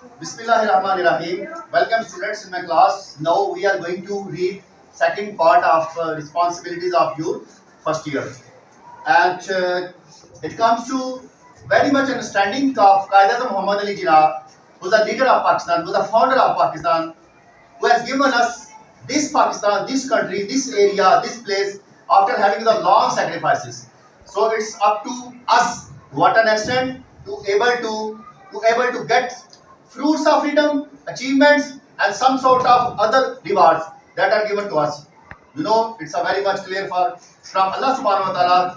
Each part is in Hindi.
Bismillahirrahmanirrahim. Welcome students in my class. Now we are going to read second part of responsibilities of youth first year. And it comes to very much understanding of Qaeda Muhammad Ali Jinnah, who's the leader of Pakistan, who's the founder of Pakistan, who has given us this Pakistan, this country, this area, this place after having the long sacrifices. So it's up to us what an extent to able to get fruits of freedom, achievements, and some sort of other rewards that are given to us. You know, it's a very much clear for from Allah Subhanahu wa Taala.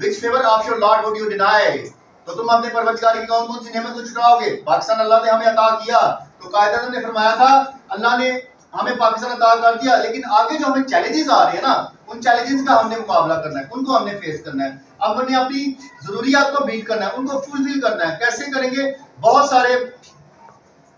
Which favor of your Lord would you deny? तो तुम अपने परवरदिगार की कौन कौन सी नेमत को छुटाओगे? पाकिस्तान अल्लाह ने हमें अता किया, तो कायदा ने फरमाया था अल्लाह ने हमें पाकिस्तान अता कर दिया, लेकिन आगे जो हमें चैलेंजेस आ रहे हैं ना, उन चैलेंजेस का हमने मुकाबला करना है, उनको हमने फेस करना है, अब हमने अपनी जरूरियात को बीट करना है, उनको फुलफिल करना है। कैसे करेंगे? बहुत सारे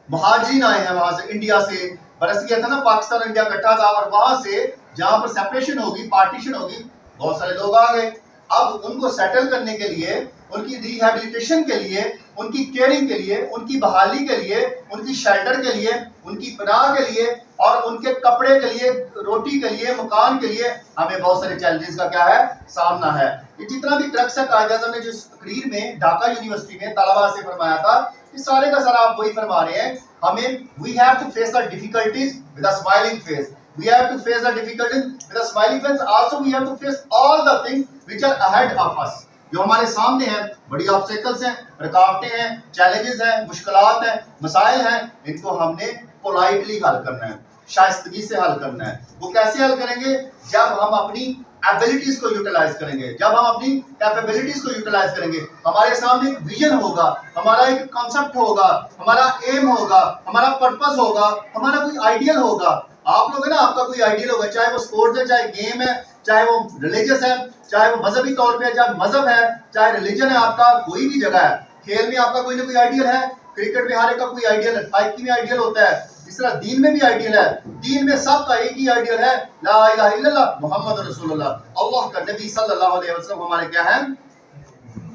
महाजरीन आए हैं वहां से, इंडिया से बरस गया था ना, पाकिस्तान और इंडिया इकट्ठा था, और वहां से जहां पर सेपरेशन होगी, पार्टीशन होगी, बहुत सारे लोग आ गए। अब उनको सेटल करने के लिए, उनकी रिहैबिलिटेशन के लिए, उनकी केयरिंग के लिए, उनकी बहाली के लिए, उनकी शेल्टर के लिए, उनकी पनाह के लिए और उनके कपड़े के लिए, रोटी के लिए, मकान के लिए हमें बहुत सारे चैलेंजेस का क्या है, सामना है। ये जितना भी क्रक्स है, कायदे आज़म ने जो तकरीर में ढाका यूनिवर्सिटी में तलबा से फरमाया था, कि सारे का सारा आप वही फरमा रहे हैं, हमें we have to face the difficulties with a smiling face, we have to face the difficulties with a smiling face, also we have to face all the things which are ahead of us, जो हमारे सामने हैं, बड़ी ऑब्स्टेकल्स हैं, रुकावटें हैं, चैलेंजेस हैं, मुश्किलात हैं, मसाइल हैं, इनको हमने पोलाइटली हल करना है, शाइस्तगी से हल करना है। वो कैसे हल करेंगे? जब हम अपनी एबिलिटीज को यूटिलाइज करेंगे, जब हम अपनी कैपेबिलिटीज को यूटिलाइज करेंगे, हमारे सामने एक विजन होगा, हमारा एक कॉन्सेप्ट होगा, हमारा एम होगा, हमारा पर्पस होगा, हमारा कोई आइडियल होगा। आप लोग है ना, आपका कोई आइडियल होगा, चाहे वो स्पोर्ट्स है, चाहे गेम है, चाहे वो रिलीजियस है, चाहे वो मजहबी तौर पे, चाहे मजहब है, चाहे रिलीजन है, आपका कोई भी जगह है, खेल में आपका कोई ना कोई आइडियल है, क्रिकेट में हर एक का कोई आइडियल है, हाइकिंग में आइडियल होता है, इस तरह दीन में भी आइडियल है। दीन में सबका एक ही आइडियल है, ला इलाहा इल्लल्लाह मुहम्मद रसूलुल्लाह, अल्लाह का नबी सल्लल्लाहु अलैहि वसल्लम हमारे क्या है,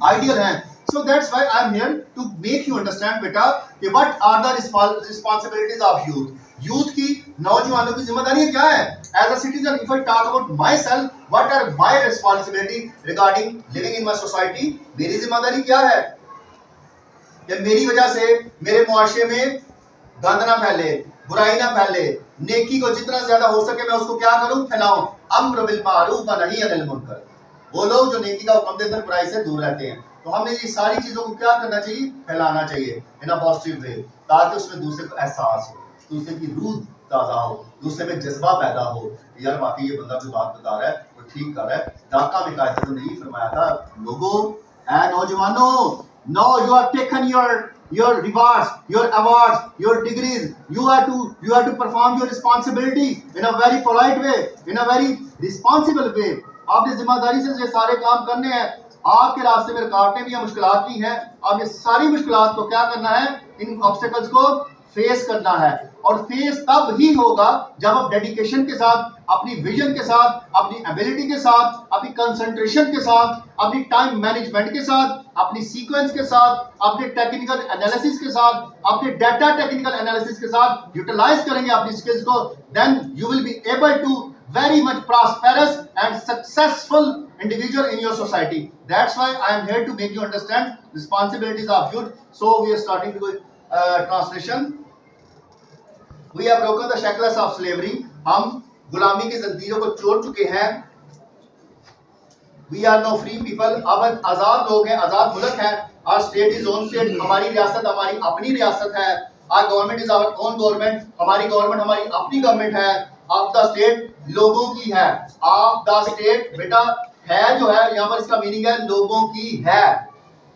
आइडियल है। So that's why I am here to make you understand बेटा कि what are the responsibilities of youth. Youth की, नौजवानों की जिम्मेदारी क्या है? As a citizen, if I talk about myself, what are my responsibility regarding living in my society? मेरी जिम्मेदारी क्या है कि मेरी वजह से मेरे मुआशरे में गंद ना फैले, बुराई ना फैले, नेकी को जितना ज्यादा हो सके मैं उसको क्या करूं, फैलाऊं। अम्र बिल मारूफ व नही अनिल मुनकर, वो लोग जो नेकी का हुक्म देते हैं, बुराई से दूर रहते हैं। तो हमने ये सारी चीजों को क्या करना चाहिए, फैलाना चाहिए इन अ पॉजिटिव वे, ताकि उसमें दूसरे को एहसास हो, दूसरे की रूह ताज़ा हो, दूसरे में जज्बा पैदा हो, यार वाकई ये बंदा कोई बात बता रहा है, वो ठीक कर रहा है। ढाका में कायदे तो नहीं फरमाया था, लोगों ऐ नौजवानों, no you have taken your rewards, your awards, your degrees, you have to perform your responsibility in a very polite way, in a very responsible way. आपने जिम्मेदारी से ये सारे काम करने हैं। आपके रास्ते में रुकावटें भी हैं, मुश्किलात भी हैं, आप ये सारी मुश्किलात को क्या करना है, इन ऑब्स्टेकल्स को फेस करना है। और फेस तब ही होगा जब आप डेडिकेशन के साथ, अपनी विजन के साथ, अपनी एबिलिटी के साथ, अपनी कंसंट्रेशन के साथ, अपनी टाइम मैनेजमेंट के साथ, अपनी सीक्वेंस के साथ, अपने टेक्निकल एनालिसिस के साथ, अपने डाटा टेक्निकल एनालिसिस के साथ यूटिलाइज करेंगे अपनी स्किल्स को, then you will be able to very much prosperous and successful individual in your society. That's why I am here to make you understand responsibilities of youth. So we are starting to translation. We have broken the shackles of slavery. हम गुलामी की जंजीरों को तोड़ चुके हैं। We are now free people. अब आजाद लोग हैं, आजाद मुल्क है। Our state is own state. हमारी रियासत हमारी अपनी रियासत है। Our government is our own government. हमारी गवर्नमेंट हमारी अपनी गवर्नमेंट है। Of the state लोगों की है। Of the state बेटा है जो है, यहाँ पर इसका मीनिंग है लोगों की है।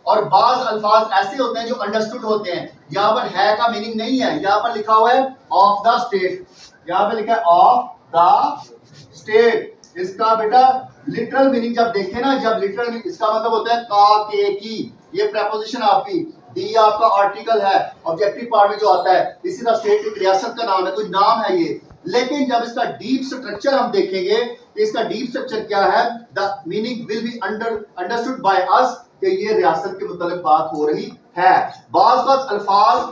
और बाज अल्फाज ऐसे होते हैं जो अंडरस्टूड होते हैं, यहाँ पर है का मीनिंग नहीं है, यहाँ पर लिखा हुआ है ऑफ द स्टेट, यहाँ पर लिखा है ऑफ द स्टेट। इसका बेटा लिटरल मीनिंग जब देखें ना, जब लिटरल इसका मतलब होता है का के की, ये प्रेपोजिशन आपकी, डी आपका आर्टिकल है, ऑब्जेक्टिव पार्ट में जो आता है, इसी तरह स्टेट एक रियासत का नाम है, कोई नाम है ये। लेकिन जब इसका डीप स्ट्रक्चर हम देखेंगे, इसका डीप स्ट्रक्चर क्या है, the meaning will be understood by us कि ये रियासत के मुतल्लिक बात हो रही है। बाज़ वक्त अल्फाज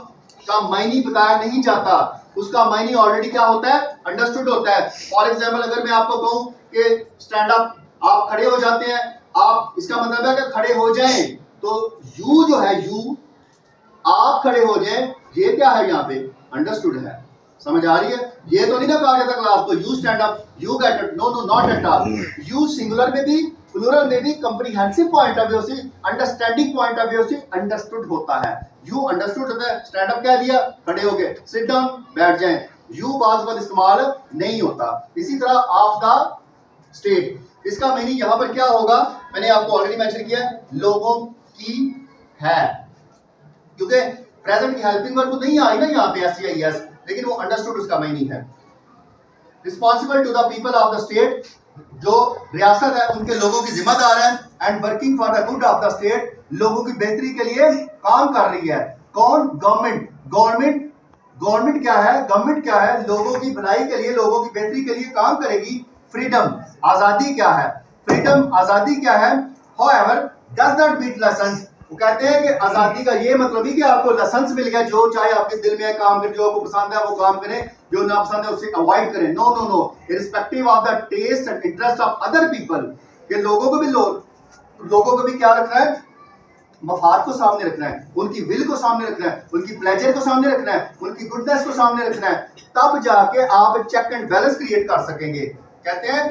का मायने बताया नहीं जाता, उसका मायने ऑलरेडी क्या होता है, अंडरस्टूड होता है। फॉर एग्जाम्पल अगर मैं आपको कहूं कि स्टैंड अप, आप खड़े हो जाते हैं, आप, इसका मतलब है कि खड़े हो जाएं, तो यू जो है, यू आप खड़े हो जाएं, ये क्या है यहाँ पे, अंडरस्टूड है। समझ आ रही है? ये तो नहीं ना कहा जाता क्लास को you stand up, you get up, no no not at all. You singular में भी प्लूरल में भी कंप्रीहेंसिव पॉइंट ऑफ व्यू से, अंडरस्टैंडिंग पॉइंट ऑफ व्यू से अंडरस्टूड होता है। यू अंडरस्टूड होता है, स्टैंड अप कह दिया, खड़े हो गए, सिट डाउन, बैठ जाएं। यू बाज़ वक्त इस्तेमाल नहीं होता। इसी तरह ऑफ द स्टेट, इसका मीनिंग यहां पर क्या होगा, मैंने आपको ऑलरेडी मेंशन किया, लोगों की है, क्योंकि प्रेजेंट की हेल्पिंग वर्ब नहीं आई ना यहाँ पे एस, लेकिन वो अंडरस्टूड उसका मीनिंग है। Responsible to the people of the state, जो रियासत है उनके लोगों की जिम्मेदार है, and working for the good of the state, लोगों की बेहतरी के लिए काम कर रही है। कौन? गवर्नमेंट। गवर्नमेंट क्या है? गवर्नमेंट क्या है? लोगों की भलाई के लिए, लोगों की बेहतरी के लिए काम करेगी। फ्रीडम, आजादी क्या है? फ्रीडम, आजादी क्या है? However, does not mean lessons, वो कहते हैं कि आजादी का ये मतलब ही कि आपको लाइसेंस मिल गया, जो चाहे आपके दिल में काम करें, जो आपको पसंद है वो काम करें, जो ना पसंद है उसे अवॉइड करें। No no no, irrespective of the taste and interest of other people, कि लोगों को भी क्या रखना है, मफाद को सामने रखना है, उनकी विल को सामने रखना है, उनकी प्लेजर को सामने रखना है, उनकी गुडनेस को सामने रखना है, तब जाके आप चेक एंड बैलेंस क्रिएट कर सकेंगे। कहते हैं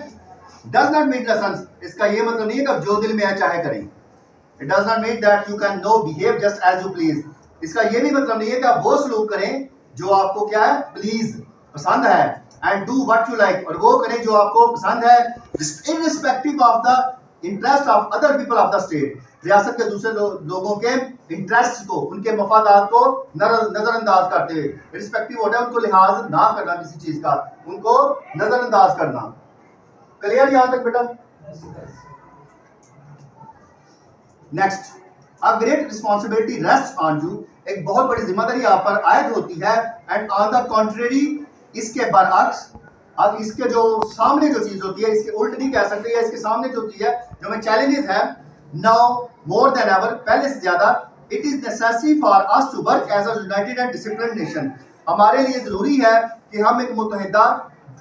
डज नॉट मीन लेसन्स, इसका ये मतलब नहीं है कि जो दिल में है चाहे करें। It does not mean that you can no behave just as you please, इसका ये भी मतलब नहीं है कि आप वो सलूक करें जो आपको क्या है, प्लीज, पसंद है, and do what you like, और वो करें जो आपको पसंद है, irrespective of the interest of other people of the state, रियासत के दूसरे लोगों के इंटरेस्ट को, उनके मफादात को नजरअंदाज करते हुए। रिस्पेक्टिव होता है उनको लिहाज ना करना किसी चीज का, उनको नजरअंदाज करना। क्लियर यहां तक बेटा? Next, a great responsibility rest on you, एक बहुत बड़ी जिम्मेदारी आप पर आयद होती है, एंड ऑन द कॉन्ट्रेरी, इसके बरअक्स, अब इसके जो सामने जो चीज होती है, इसके उल्ट नहीं कह सकते, या इसके सामने जो चीज है, जो में चैलेंजेस है, नाउ मोर देन एवर, पहले से ज्यादा, it is necessary for us to work as a united and disciplined nation, हमारे लिए जरूरी है कि हम एक मुत्तहिदा,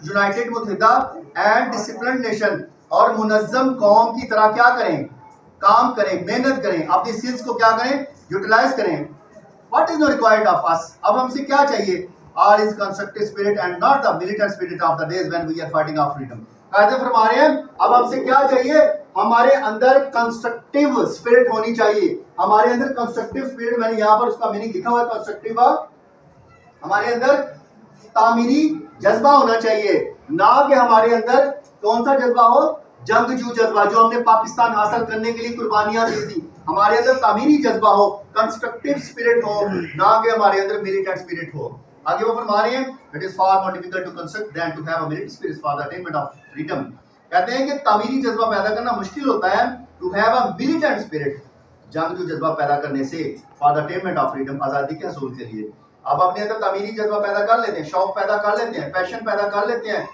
यूनाइटेड, मुत्तहिदा एंड डिसिप्लिन्ड नेशन, और मुनज़्ज़म कौम की तरह क्या करें, काम करें, मेहनत करें, अपनी स्किल्स को क्या करें, यूटिलाइज करें। What is required of us, अब हमसे क्या चाहिए, are is constructive spirit and not the militant spirit of the days when we are fighting of freedom. कायदे फरमा रहे हैं अब हमसे क्या चाहिए, हमारे अंदर कंस्ट्रक्टिव स्पिरिट होनी चाहिए, हमारे अंदर कंस्ट्रक्टिव स्पिरिट, मैंने यहां पर उसका मीनिंग लिखा हुआ है कंस्ट्रक्टिव, हमारे अंदर तामीरी जज्बा होना चाहिए, ना कि हमारे अंदर कौन सा जज्बा हो, जंगजू जज्बा, जो हमने पाकिस्तान हासिल करने के लिए कुर्बानियां दी थी, हमारे अंदर तामीरी जज्बा हो, कंस्ट्रक्टिव स्पिरिट हो, ना कि हमारे अंदर मिलिटेंट स्पिरिट हो। आगे वो फरमा रहे हैं, it is far more difficult to construct than to have a militant spirit for the attainment of freedom. कहते हैं कि तामीरी जज्बा पैदा करना मुश्किल होता है, to have a militant spirit, जंगजू जज्बा पैदा करने से, for the attainment of freedom, आजादी के हसूल के लिए। अब अपने अंदर तामीरी जज्बा पैदा कर लेते हैं, शौक पैदा कर लेते हैं, पैशन पैदा कर लेते हैं,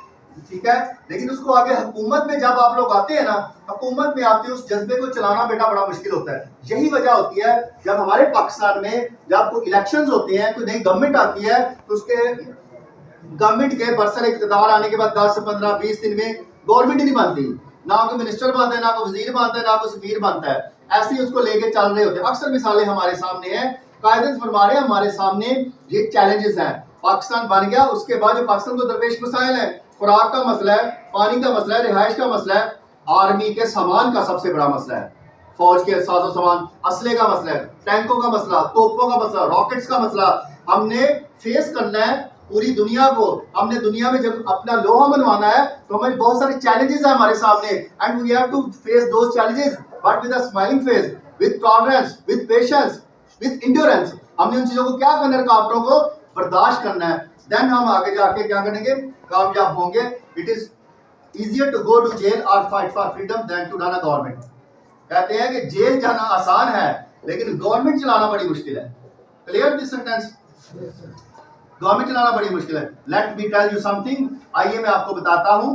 ठीक है, लेकिन उसको आगे हुकूमत में जब आप लोग आते हैं ना, हुकूमत में आते हैं, उस जज्बे को चलाना बेटा बड़ा मुश्किल होता है। यही वजह होती है जब हमारे पाकिस्तान में जब कोई इलेक्शंस होते हैं, कोई नई गवर्नमेंट आती है, तो उसके गवर्नमेंट के बरसर इक़्तिदार आने के बाद 10 15 20 दिन में गवर्नमेंट ही नहीं बनती, ना कोई मिनिस्टर बनता है, ना कोई वजीर बनता है, ना कोई सफीर बनता है, ऐसे ही उसको लेके चल रहे होते हैं। अक्सर मिसालें हमारे सामने हैं, कायदे फरमा रहे हैं हमारे सामने ये चैलेंजेस हैं। पाकिस्तान बन गया, उसके बाद जो पाकिस्तान को दरपेश मसाइल है, खुराक का मसला है, पानी का मसला है, रिहाइश का मसला है, आर्मी के सामान का सबसे बड़ा मसला है, फौज के साजो सामान, असले का मसला है, टैंकों का मसला, तोपों का मसला, रॉकेट्स का मसला, हमने फेस करना है पूरी दुनिया को। हमने दुनिया में जब अपना लोहा मनवाना है तो हमें बहुत सारे चैलेंजेस हैं हमारे सामने, and we have to face those challenges but with a smiling face, with tolerance, with patience, with endurance. हमने उन चीजों को क्या करना है, रुकावटों को बर्दाश्त करना है, देन हम आगे जाके क्या करेंगे, कामयाब होंगे। It is easier to go to jail or fight for freedom than to run a government। कहते हैं कि जेल जाना आसान है लेकिन गवर्नमेंट चलाना बड़ी मुश्किल है। Clear this sentence? गवर्नमेंट चलाना बड़ी मुश्किल है। Let me tell you something, आइए मैं आपको बताता हूं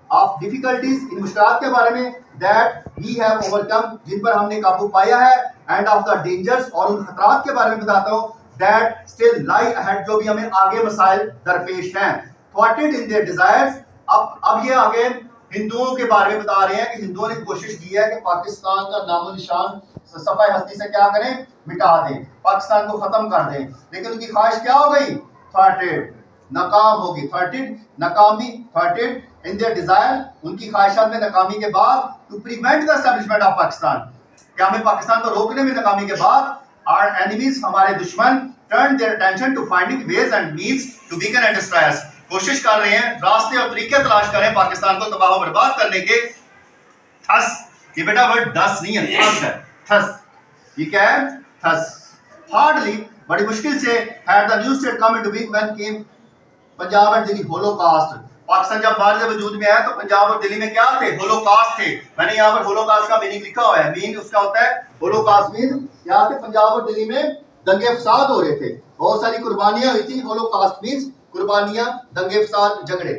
ऑफ डिफिकल्टीज, इन मुश्किलात के बारे में, दैट वी हैव ओवरकम, जिन पर हमने काबू पाया है, एंड ऑफ द डेंजर्स, और उन खतरात के बारे में बताता हूँ, दैट स्टिल लाई अहेड, जो भी हमें आगे मसाइल दरपेश हैं, थ्वाटेड इन देयर डिजायर्स। अब ये आगे हिंदुओं के बारे में बता रहे हैं कि हिंदुओं ने कोशिश की है कि पाकिस्तान का नामो निशान सफाई हस्ती से क्या करें, मिटा दें, पाकिस्तान को खत्म कर दें, लेकिन उनकी ख्वाहिश क्या हो गई, थ्वाटेड, नाकाम होगी, थ्वाटेड, नाकामी, थ्वाटेड इन देयर डिजायर, उनकी ख्वाहिशात में नाकामी के बाद, to prevent the establishment of Pakistan, क्या हमें पाकिस्तान को रोकने में नाकामी के बाद, आवर एनिमीज, हमारे दुश्मन, turn their attention to finding ways and means to weaken and destroy us, कोशिश कर रहे हैं, रास्ते और तरीके तलाश कर रहे हैं पाकिस्तान को तबाह बर्बाद करने के। थस, ये बेटा वर्ड दस नहीं है, थस है, थस, ये क्या है, थस। हार्डली, बड़ी मुश्किल से, had the new state come into being when came Punjab and Delhi Holocaust, Pakistan जब बाद में वजूद में आया तो पंजाब और दिल्ली में क्या थे, होलोकास्ट थे। मैंने यहाँ पर होलोकास्ट का मीनिंग लिखा हुआ है, मीन उसका होता है, होलोकास्ट मीन यहाँ पे पंजाब और दिल्ली में दंगे फसाद हो रहे थे, बहुत सारी कुर्बानियां हुई थी, होलोकास्ट मीन्स कुर्बानियां, दंगे फसाद, झगड़े।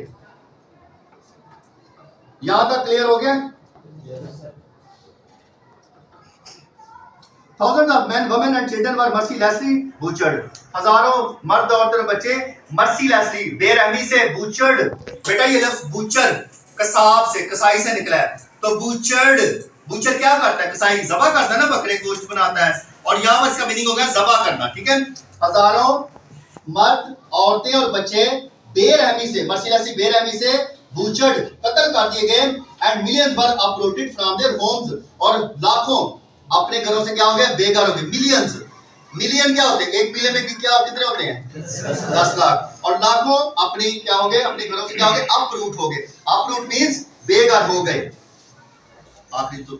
यहां तक क्लियर हो गया? Thousands of men, women and children were mercilessly butchered. हजारों मर्द, औरतें और बच्चे mercilessly, बेरहमी से butchered। बेटा ये लफ्ज butcher कसाब से, कसाई से निकला है, तो butchered, butcher क्या करता है, कसाई ज़बह करता है ना, बकरे गोश्त बनाता है, और यहाँ पर इसका मीनिंग हो गया ज़बह करना, ठीक है। हजारों मर्द, औरतें और बच्चे बेरहमी से, mercilessly बेरहमी से butchered, कत्ल कर दिए गए, and millions were uprooted from their homes, और लाखों अपने घरों से क्या हो गया, बेघर हो गए। मिलियंस, मिलियन क्या होते हैं, एक मिलियन में क्या कितने होते हैं, 10 लाख, और लाखों अपने क्या हो गए, अपने घरों से क्या हो गए, अपरूट हो गए। अपरूट मींस बेघर हो गए। आखिरी तो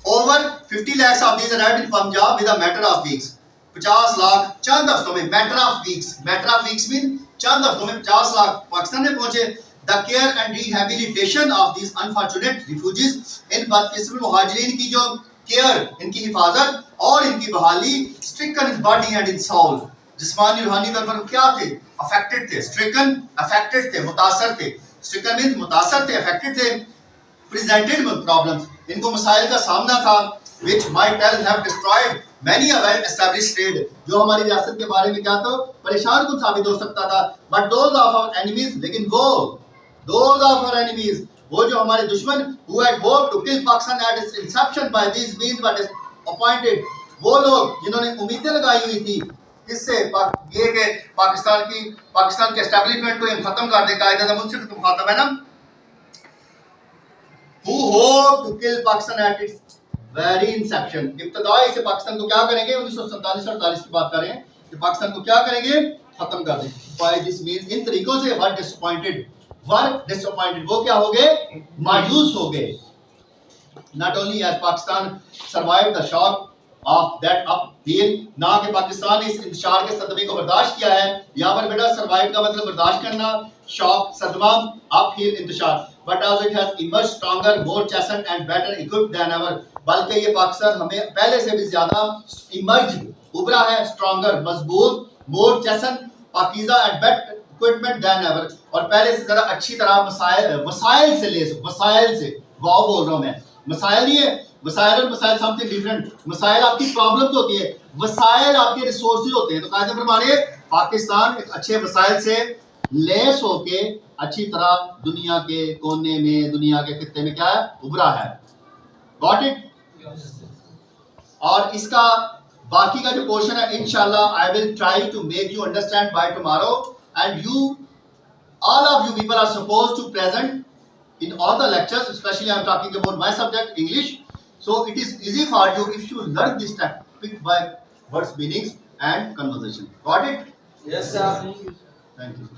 over 50 lakhs of these arrived in Punjab with a matter of weeks। 50 lakh चंद हफ्तों में, matter of weeks, matter of weeks mean चंद हफ्तों में 50 लाख पाकिस्तान में पहुंचे। The care and rehabilitation of these unfortunate refugees, इन बदकिस्मत मुहाजिरीन की जो केयर, इनकी हिफाजत और इनकी बहाली, stricken in body and in soul, जिस्मानी रूहानी तौर पर क्या थे, affected थे, stricken affected थे, मुतासर थे, stricken means मुतासर थे, affected थे, presented with problems, इनको मसाइल का सामना था, which might have destroyed many a well established trade, जो हमारी रियासत के बारे में क्या था, परेशान कुछ साबित हो सकता था। But those of our enemies, लेकिन वो those of our enemies, वो जो हमारे दुश्मन, who had hoped to kill Pakistan at its inception by these means but disappointed, वो लोग जिन्होंने उम्मीदें लगाई हुई थी किससे, ये कि पाकिस्तान के एस्टेब्लिशमेंट को हम खत्म कर दे, कायदा मुझसे तो मुखातब है ना, who hoped to kill Pakistan at its very inception, इब्तदाई से पाकिस्तान को क्या करेंगे, 1947-48 की बात करें कि पाकिस्तान को क्या करेंगे, खत्म कर देंगे। by this means, इन तरीकों से were disappointed, वो क्या हो गए, मायूस हो गए। Not only has Pakistan survived the shock of that upheaval, ना कि पाकिस्तान ने इस इंतशार के सदमे को बर्दाश्त किया है, यहाँ पर बेटा सर्वाइव का मतलब बर्दाश्त करना, शॉक सदमा, अपहील इंतशार, but also it has emerged stronger, more chastened and better equipped than ever, बल्कि ये पाकिस्तान हमें पहले से भी ज्यादा इमर्ज, उभरा है, स्ट्रॉन्गर, मजबूत, more chastened, Pakeezah and better equipment than ever, और पहले से जरा अच्छी तरह वसाइल से लेस, वसाइल से, वाव बोल रहा हूं मैं, मसाइल नहीं है, वसाइल और मसाइल समथिंग डिफरेंट। मसाइल आपकी प्रॉब्लम होती है, वसाइल आपके रिसोर्सेज होते हैं। तो कायदे पर मानिए पाकिस्तान एक अच्छे वसाइल से लेस होके अच्छी तरह दुनिया के कोने में, दुनिया के खित्ते में क्या है, उभरा है। Got it? और इसका बाकी का जो पोर्शन है इंशाल्लाह I will try to make you understand by tomorrow, and you, all of you people are supposed to present in all the lectures, especially I am talking about my subject English, so it is easy for you if you learn this topic by words, meanings and conversation. Got it? Yes sir. Thank you.